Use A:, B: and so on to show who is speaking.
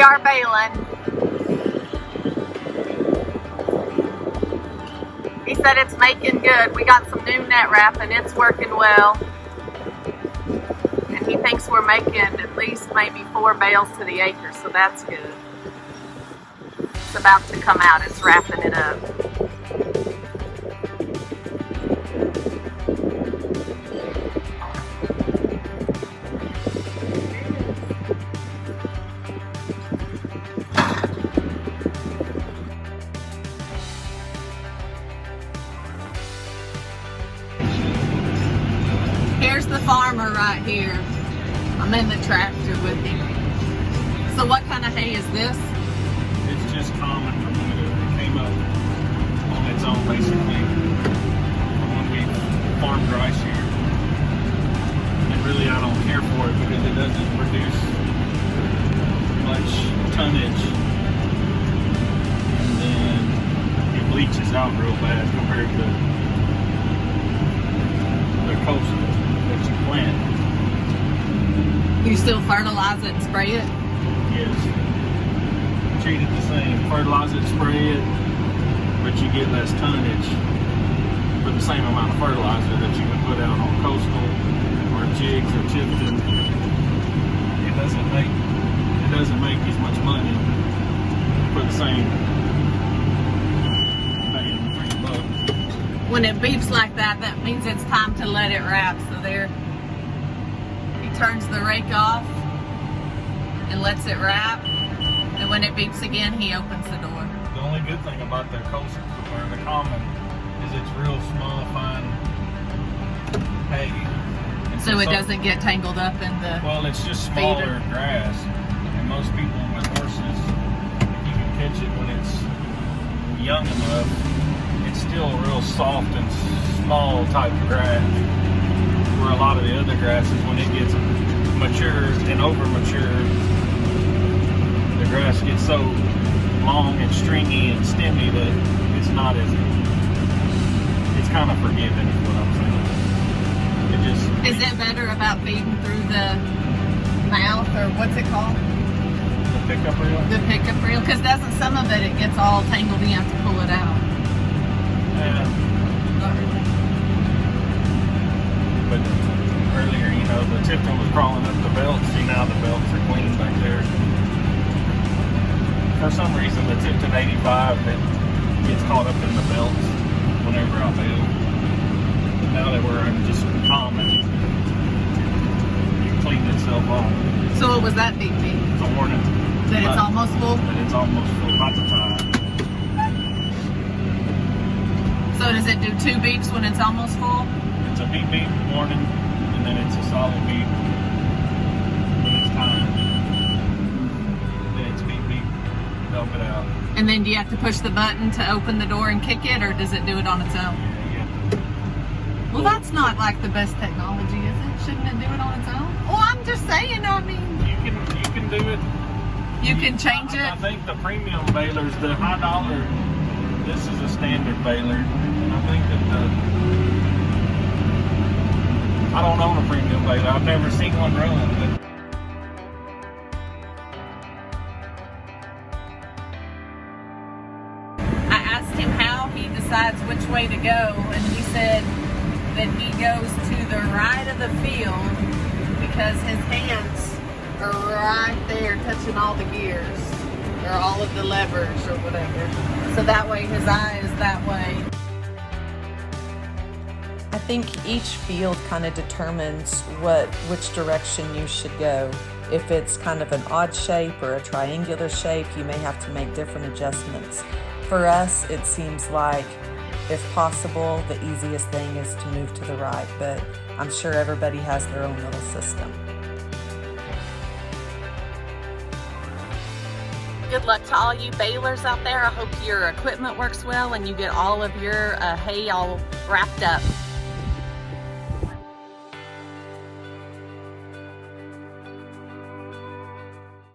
A: we are baling. He said it's making good. We got some new net wrap and it's working well. And he thinks we're making at least maybe 4 bales to the acre, so that's good. It's about to come out. It's wrapping it up. Here's the farmer right here. I'm in the tractor with him. So what kind of hay is this?
B: It's just common from when it came up on its own, basically, from when we farmed rice here. And really I don't care for it because it doesn't produce much tonnage. And then it bleaches out real fast compared to the coastal that you plant.
A: You still fertilize it and spray it?
B: Yes. Treat it the same. Fertilize it, spray it, but you get less tonnage for the same amount of fertilizer that you would put out on coastal or jigs or Tifton. It doesn't make as much money for the same bang, $3.
A: When it beeps like that, that means it's time to let it wrap. So there, he turns the rake off and lets it wrap. And when it beeps again, he opens the door.
B: The only good thing about the coastal or the common is it's real small, fine hay. And
A: So it doesn't get tangled up in the
B: well, it's just smaller
A: feeder.
B: grass. And most people with horses, if you can catch it when it's young enough, it's still real soft and small type of grass. Where a lot of the other grasses, when it gets mature and over mature, the grass gets so long and stringy and stemmy that it's not as, it's kind of forgiving is what I'm saying. It just...
A: Is it better about feeding through the mouth, or what's it called?
B: The pickup reel?
A: The pickup reel, because doesn't some of it gets all tangled and you have to pull it out?
B: Yeah.
A: Not really.
B: But earlier, you know, the Tifton was crawling up the belt. See, now the belts are clean back there. For some reason, the Tifton 85 that gets caught up in the belts whenever I bail. Now that we're in just common, it cleaned itself off.
A: So what was that beep beep?
B: It's a warning.
A: That it's almost full?
B: That it's almost full, about the time.
A: So does it do 2 beeps when it's almost full?
B: It's a beep beep warning, and then it's a solid beep when it's time. Then it's beep beep, dump it out.
A: And then do you have to push the button to open the door and kick it, or does it do it on its own?
B: Yeah.
A: Well, that's not like the best technology, is it? Shouldn't it do it on its own? Well, I'm just saying, I mean...
B: You can do it.
A: You can change it?
B: I think the premium balers, the high dollar, this is a standard baler. And I think that I don't own a premium baler. I've never seen one run, but
A: I asked him how he decides which way to go, and he said that he goes to the right of the field because his hands are right there touching all the gears or all of the levers or whatever. So that way his eye is that way.
C: I think each field kind of determines which direction you should go. If it's kind of an odd shape or a triangular shape, you may have to make different adjustments. For us, it seems like, if possible, the easiest thing is to move to the right, but I'm sure everybody has their own little system.
A: Good luck to all you balers out there. I hope your equipment works well and you get all of your hay all wrapped up.